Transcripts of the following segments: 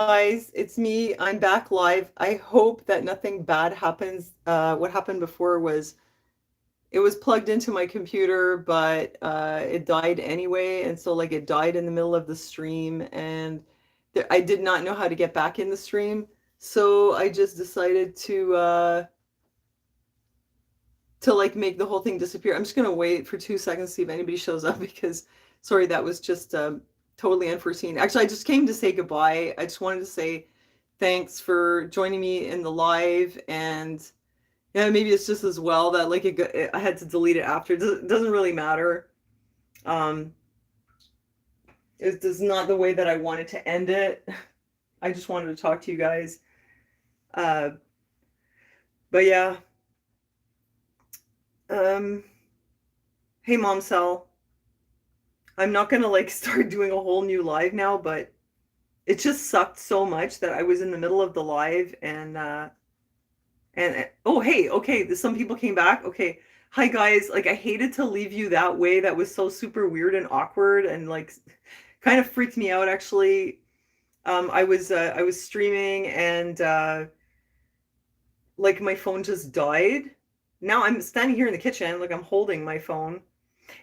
guys, it's me. I'm back live. I hope that nothing bad happens. What happened before was it was plugged into my computer, but it died anyway, and so like it died in the middle of the stream, and I did not know how to get back in the stream, so I just decided to like make the whole thing disappear. I'm just gonna wait for 2 seconds to see if anybody shows up because sorry, that was just totally unforeseen. Actually, I just came to say goodbye. I just wanted to say thanks for joining me in the live, and yeah, maybe it's just as well that like I had to delete it after. It doesn't really matter. Um, it's not the way that I wanted to end it. I just wanted to talk to you guys. Uh, but yeah. Um, hey, Mom Cell. I'm not gonna like start doing a whole new live now, but it just sucked so much that I was in the middle of the live and oh hey, okay, some people came back. Okay. Hi guys, like I hated to leave you that way. That was so super weird and awkward and like kind of freaked me out actually. I was streaming and like my phone just died. Now I'm standing here in the kitchen, like I'm holding my phone.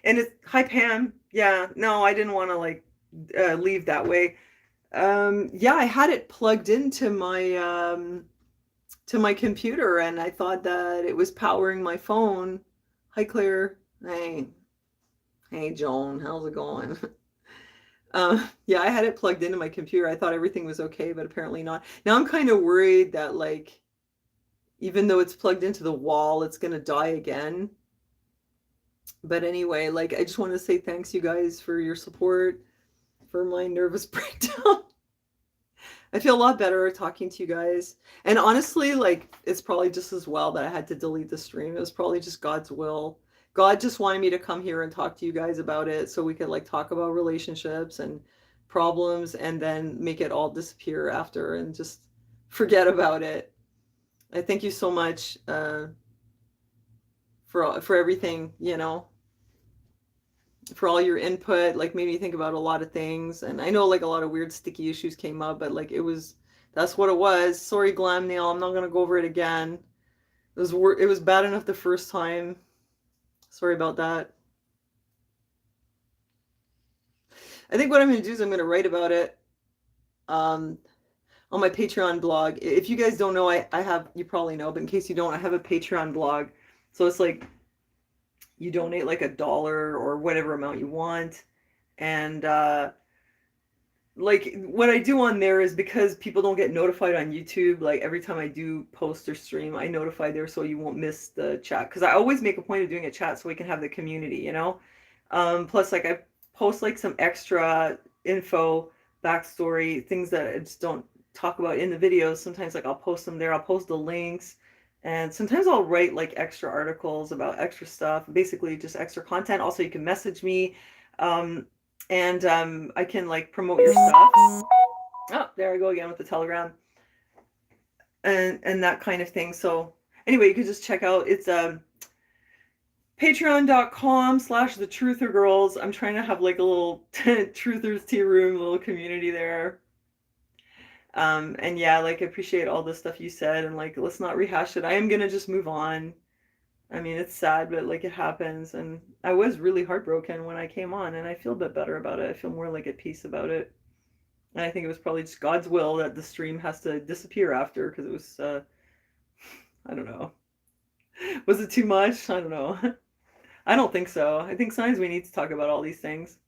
And it's hi Pam. Yeah, no, I didn't want to like leave that way. Yeah, I had it plugged to my computer, and I thought that it was powering my phone. Hi Claire. Hey Joan, how's it going? Yeah, I had it plugged into my computer. I thought everything was okay, but apparently not. Now I'm kind of worried that like even though it's plugged into the wall, it's gonna die again. But anyway, like I just want to say thanks you guys for your support for my nervous breakdown. I feel a lot better talking to you guys. And honestly, like it's probably just as well that I had to delete the stream. It was probably just God's will. God just wanted me to come here and talk to you guys about it so we could like talk about relationships and problems and then make it all disappear after and just forget about it. I thank you so much for everything, you know, for all your input, like made me think about a lot of things. And I know like a lot of weird sticky issues came up, but like that's what it was. Sorry, Glam Nail, I'm not gonna go over it again. It was bad enough the first time. Sorry about that. I think what I'm gonna do is I'm gonna write about it um, on my Patreon blog. If you guys don't know, I have, you probably know, but in case you don't, I have a Patreon blog. So it's like you donate like $1 or whatever amount you want, and like what I do on there is because people don't get notified on YouTube, like every time I do post or stream, I notify there so you won't miss the chat. Because I always make a point of doing a chat so we can have the community, you know? Plus, like I post like some extra info, backstory, things that I just don't talk about in the videos. Sometimes like I'll post them there, I'll post the links. And sometimes I'll write like extra articles about extra stuff, basically just extra content. Also, you can message me. Um, and I can like promote your stuff. Oh, there I go again with the Telegram and that kind of thing. So anyway, you can just check out it's patreon.com/the truther girls. I'm trying to have like a little truthers tea room, a little community there. And yeah, like I appreciate all the stuff you said, and like let's not rehash it. I am gonna just move on. I mean, it's sad, but like it happens. And I was really heartbroken when I came on, and I feel a bit better about it. I feel more like at peace about it. And I think it was probably just God's will that the stream has to disappear after because it was, I don't know. Was it too much? I don't know. I don't think so. I think sometimes we need to talk about all these things.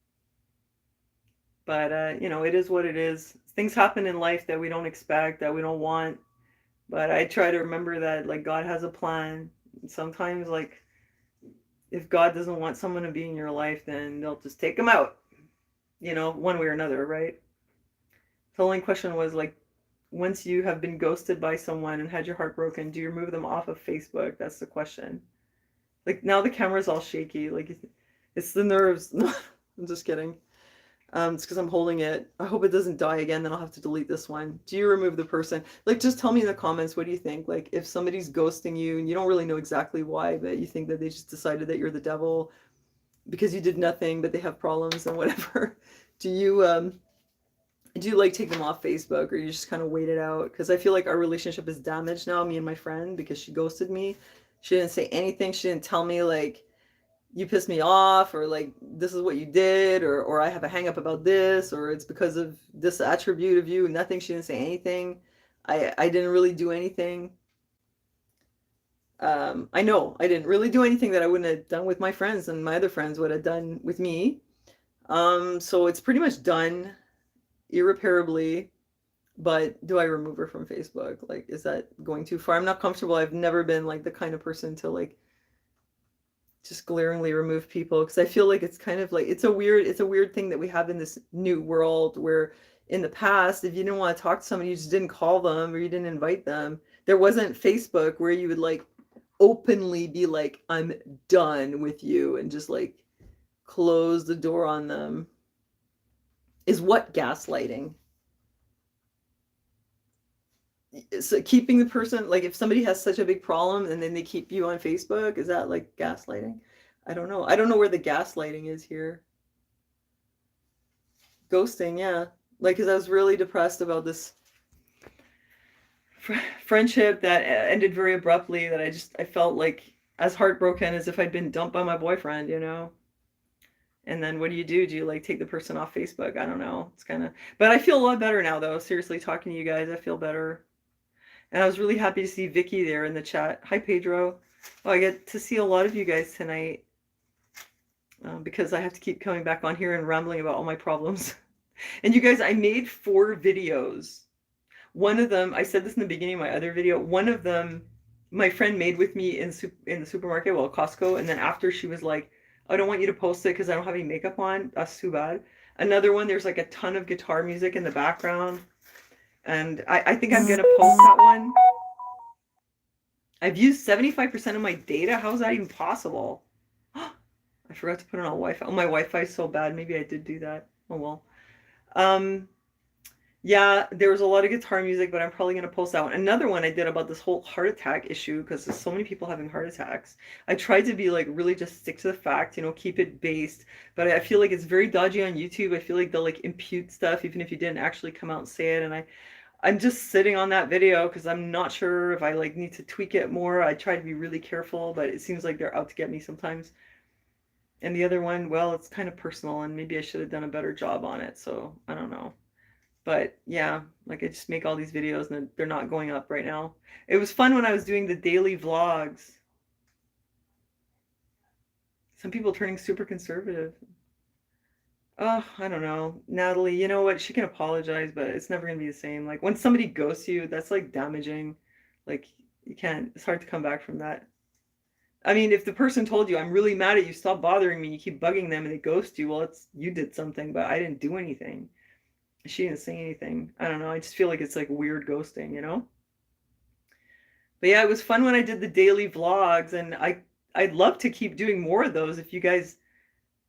But, you know, it is what it is. Things happen in life that we don't expect, that we don't want. But I try to remember that, like, God has a plan. Sometimes, like, if God doesn't want someone to be in your life, then they'll just take them out, you know, one way or another, right? The only question was, like, once you have been ghosted by someone and had your heart broken, do you remove them off of Facebook? That's the question. Like, now the camera's all shaky. Like, it's the nerves. I'm just kidding. It's because I'm holding it. I hope it doesn't die again, then I'll have to delete this one. Do you remove the person? Like, just tell me in the comments, what do you think? Like, if somebody's ghosting you and you don't really know exactly why, but you think that they just decided that you're the devil because you did nothing, but they have problems and whatever. Do Do you like take them off Facebook, or you just kind of wait it out? Because I feel like our relationship is damaged now, me and my friend, because she ghosted me. She didn't say anything. She didn't tell me like, you pissed me off, or like this is what you did, or I have a hang up about this, or it's because of this attribute of you. Nothing. She didn't say anything. I didn't really do anything. I know I didn't really do anything that I wouldn't have done with my friends and my other friends would have done with me. So it's pretty much done irreparably. But do I remove her from Facebook? Like, is that going too far? I'm not comfortable. I've never been like the kind of person to like just glaringly remove people, because I feel like it's kind of like it's a weird thing that we have in this new world, where in the past, if you didn't want to talk to somebody, you just didn't call them or you didn't invite them. There wasn't Facebook where you would like openly be like, I'm done with you, and just like close the door on them. Is what gaslighting? So keeping the person, like if somebody has such a big problem and then they keep you on Facebook, is that like gaslighting? I don't know. I don't know where the gaslighting is here. Ghosting, yeah. Like, because I was really depressed about this friendship that ended very abruptly, that I felt like as heartbroken as if I'd been dumped by my boyfriend, you know? And then what do? Do you like take the person off Facebook? I don't know. It's kind of, but I feel a lot better now though. Seriously, talking to you guys, I feel better. And I was really happy to see Vicky there in the chat. Hi, Pedro. Oh, I get to see a lot of you guys tonight, because I have to keep coming back on here and rambling about all my problems. And you guys, I made 4 videos. One of them, I said this in the beginning of my other video, one of them, my friend made with me in the supermarket, well, Costco, and then after she was like, I don't want you to post it because I don't have any makeup on. That's too bad. Another one, there's like a ton of guitar music in the background. And I think I'm going to post that one. I've used 75% of my data. How is that even possible? I forgot to put it on Wi-Fi. Oh, my Wi-Fi is so bad. Maybe I did do that. Oh, well. Yeah, there was a lot of guitar music, but I'm probably going to post that one. Another one I did about this whole heart attack issue, because there's so many people having heart attacks. I tried to be like really just stick to the fact, you know, keep it based. But I feel like it's very dodgy on YouTube. I feel like they'll like impute stuff even if you didn't actually come out and say it. And I'm just sitting on that video because I'm not sure if I like need to tweak it more. I try to be really careful, but it seems like they're out to get me sometimes. And the other one, well, it's kind of personal, and maybe I should have done a better job on it. So I don't know. But yeah, like I just make all these videos and they're not going up right now. It was fun when I was doing the daily vlogs. Some people turning super conservative. Oh, I don't know. Natalie, you know what? She can apologize, but it's never going to be the same. Like when somebody ghosts you, that's like damaging. Like you can't, it's hard to come back from that. I mean, if the person told you, I'm really mad at you, stop bothering me, you keep bugging them and they ghost you, well, it's, you did something, but I didn't do anything. She didn't say anything. I don't know. I just feel like it's like weird ghosting, you know? But yeah, it was fun when I did the daily vlogs, and I'd love to keep doing more of those if you guys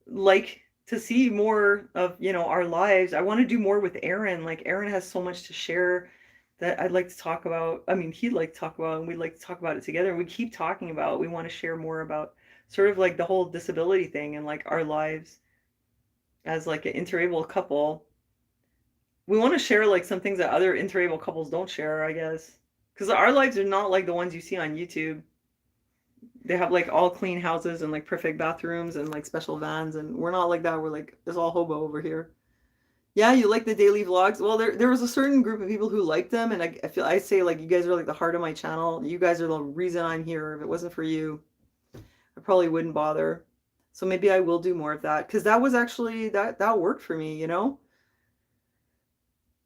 like to see more of, you know, our lives. I want to do more with Aaron. Like Aaron has so much to share that I'd like to talk about. I mean, he'd like to talk about, and we'd like to talk about it together. We keep talking about, we want to share more about sort of like the whole disability thing and like our lives as like an interable couple. We want to share like some things that other interable couples don't share, I guess. Because our lives are not like the ones you see on YouTube. They have like all clean houses and like perfect bathrooms and like special vans, and we're not like that. We're like, it's all hobo over here. Yeah, you like the daily vlogs? Well, there was a certain group of people who liked them, and I feel I say like you guys are like the heart of my channel. You guys are the reason I'm here. If it wasn't for you, I probably wouldn't bother. So maybe I will do more of that, because that was actually that worked for me, you know?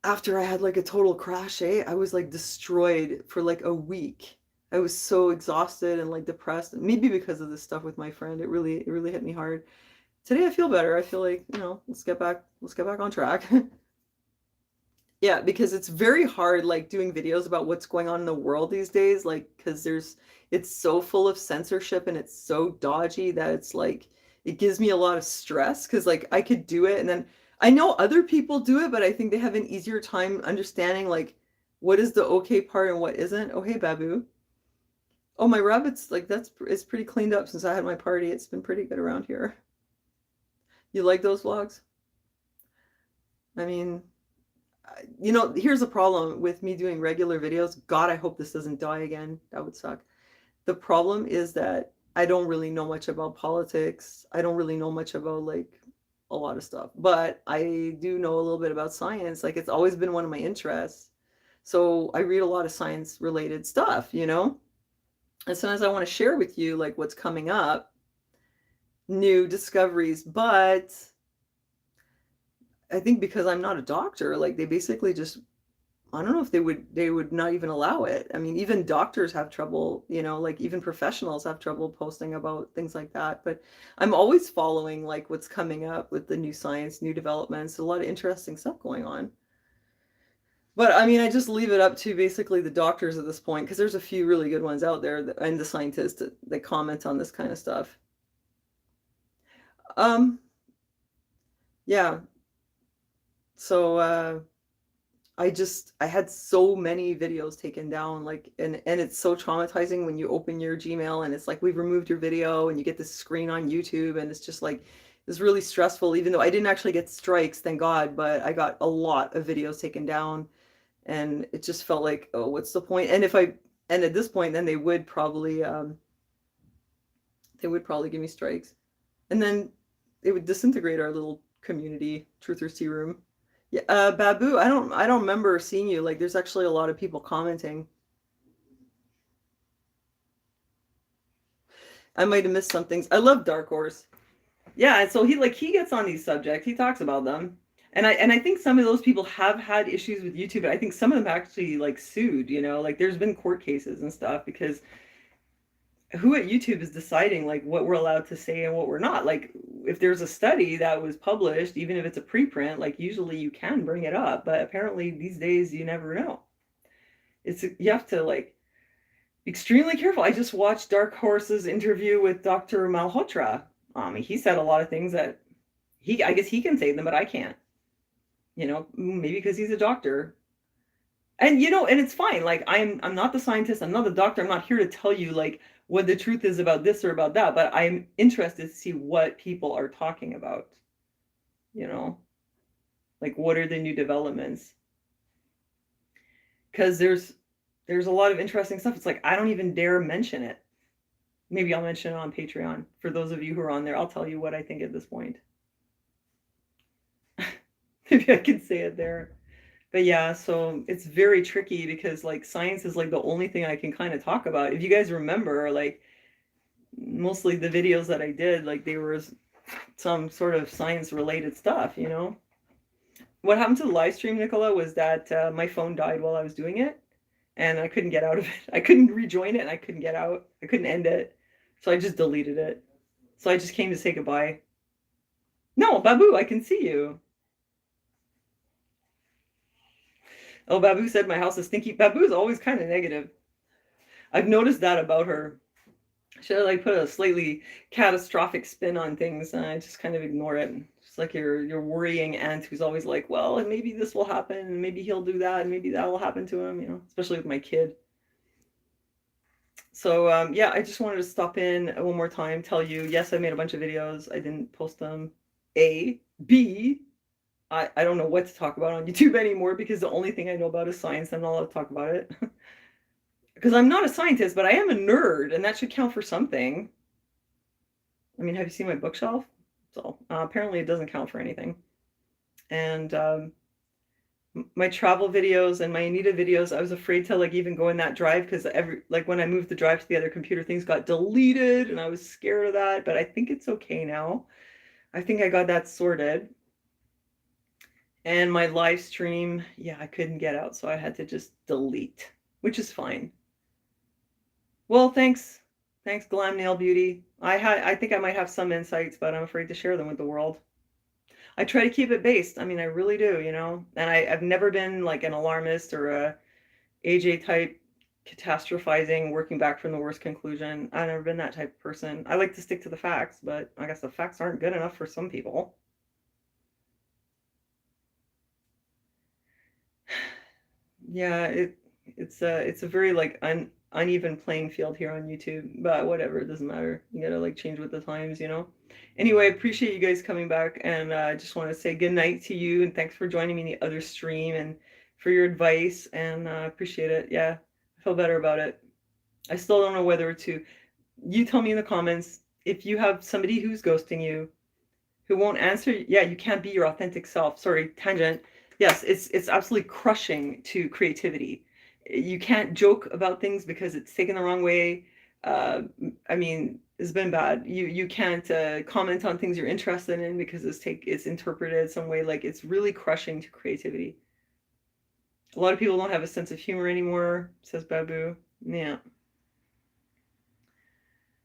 After I had like a total crash, I was like destroyed for like a week. I was so exhausted and like depressed, maybe because of this stuff with my friend. It really hit me hard. Today I feel better. I feel like, you know, let's get back on track. Yeah, because it's very hard like doing videos about what's going on in the world these days, like because it's so full of censorship and it's so dodgy that it's like it gives me a lot of stress, because like I could do it and then I know other people do it, but I think they have an easier time understanding like what is the okay part and what isn't. Oh, hey, Babu. Oh, my rabbit's like it's pretty cleaned up since I had my party. It's been pretty good around here. You like those vlogs? I mean, You know, here's a problem with me doing regular videos. God, I hope this doesn't die again. That would suck. The problem is that I don't really know much about politics. I don't really know much about like a lot of stuff, but I do know a little bit about science. Like it's always been one of my interests. So I read a lot of science related stuff, you know? And sometimes I want to share with you like what's coming up, new discoveries, but I think because I'm not a doctor, like they basically just I don't know if they would not even allow it. I mean, even doctors have trouble, you know, like even professionals have trouble posting about things like that. But I'm always following like what's coming up with the new science, new developments, a lot of interesting stuff going on. But I mean, I just leave it up to basically the doctors at this point because there's a few really good ones out there that, and the scientists that comment on this kind of stuff. Um, yeah. So I had so many videos taken down, like, and it's so traumatizing when you open your Gmail and it's like we've removed your video and you get this screen on YouTube and it's just like it's really stressful, even though I didn't actually get strikes, thank God, but I got a lot of videos taken down and it just felt like, oh, what's the point? And at this point then they would probably give me strikes. And then it would disintegrate our little community truthers tea room. Yeah, Babu, I don't remember seeing you. Like, there's actually a lot of people commenting. I might have missed some things. I love Dark Horse. Yeah, and so he gets on these subjects. He talks about them, and I think some of those people have had issues with YouTube. I think some of them actually like sued. You know, like there's been court cases and stuff because who at YouTube is deciding like what we're allowed to say and what we're not? Like if there's a study that was published, even if it's a preprint, like usually you can bring it up, but apparently these days you never know. You have to like extremely careful. I just watched Dark Horse's interview with Dr. Malhotra. He said a lot of things that I guess he can say them, but I can't. You know, maybe because he's a doctor. And you know, and it's fine. Like I'm not the scientist, I'm not the doctor. I'm not here to tell you like what the truth is about this or about that, but I'm interested to see what people are talking about. You know, like what are the new developments? Because there's a lot of interesting stuff. It's like I don't even dare mention it. Maybe I'll mention it on Patreon. For those of you who are on there, I'll tell you what I think at this point. Maybe I can say it there. But yeah, so it's very tricky because like science is like the only thing I can kind of talk about. If you guys remember, like mostly the videos that I did, like they were some sort of science related stuff, you know? What happened to the live stream, Nicola, was that my phone died while I was doing it and I couldn't get out of it. I couldn't rejoin it and I couldn't get out. I couldn't end it. So I just deleted it. So I just came to say goodbye. No, Babu, I can see you. Oh, Babu said my house is stinky. Babu's always kind of negative. I've noticed that about her. Should I like put a slightly catastrophic spin on things and I just kind of ignore it. It's like your worrying aunt who's always like, well, and maybe this will happen, and maybe he'll do that, and maybe that will happen to him, you know, especially with my kid. So yeah, I just wanted to stop in one more time, tell you, yes, I made a bunch of videos. I didn't post them. A. B. I don't know what to talk about on YouTube anymore because the only thing I know about is science. I'm not allowed to talk about it. Because I'm not a scientist, but I am a nerd, and that should count for something. I mean, have you seen my bookshelf? So apparently it doesn't count for anything. And my travel videos and my Anita videos, I was afraid to like even go in that drive because when I moved the drive to the other computer, things got deleted, and I was scared of that. But I think it's okay now. I think I got that sorted. And my live stream, yeah, I couldn't get out, so I had to just delete, which is fine. Well, thanks. Thanks, Glam Nail Beauty. I think I might have some insights, but I'm afraid to share them with the world. I try to keep it based. I mean, I really do, you know. And I've never been like an alarmist or a AJ type catastrophizing, working back from the worst conclusion. I've never been that type of person. I like to stick to the facts, but I guess the facts aren't good enough for some people. Yeah, it's a very like uneven playing field here on YouTube, but whatever, it doesn't matter. You gotta like change with the times, you know. Anyway, I appreciate you guys coming back, and I just want to say good night to you, and thanks for joining me in the other stream and for your advice, and appreciate it. Yeah, I feel better about it. I still don't know whether to. You tell me in the comments if you have somebody who's ghosting you, who won't answer. Yeah, you can't be your authentic self. Sorry, tangent. Yes, it's absolutely crushing to creativity. You can't joke about things because it's taken the wrong way. I mean, it's been bad. You can't comment on things you're interested in because it's interpreted some way. Like, it's really crushing to creativity. A lot of people don't have a sense of humor anymore, says Babu. Yeah.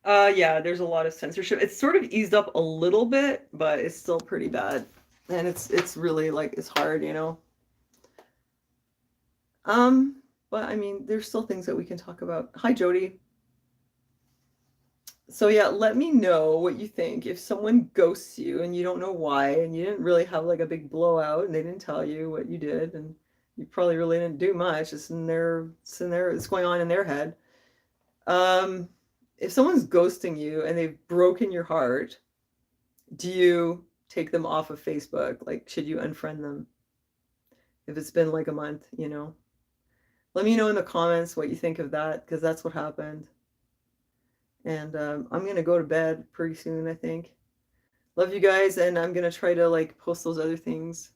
Yeah, there's a lot of censorship. It's sort of eased up a little bit, but it's still pretty bad. And it's really like it's hard, you know. But I mean, there's still things that we can talk about. Hi, Jody. So yeah, let me know what you think. If someone ghosts you and you don't know why, and you didn't really have like a big blowout, and they didn't tell you what you did, and you probably really didn't do much. It's going on in their head. If someone's ghosting you and they've broken your heart, do you take them off of Facebook? Like, should you unfriend them if it's been like a month, you know? Let me know in the comments what you think of that, because that's what happened. And I'm gonna go to bed pretty soon, I think. Love you guys, and I'm gonna try to like post those other things.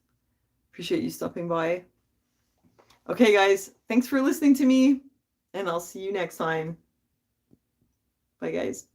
Appreciate you stopping by. Okay, guys, thanks for listening to me, and I'll see you next time. Bye, guys.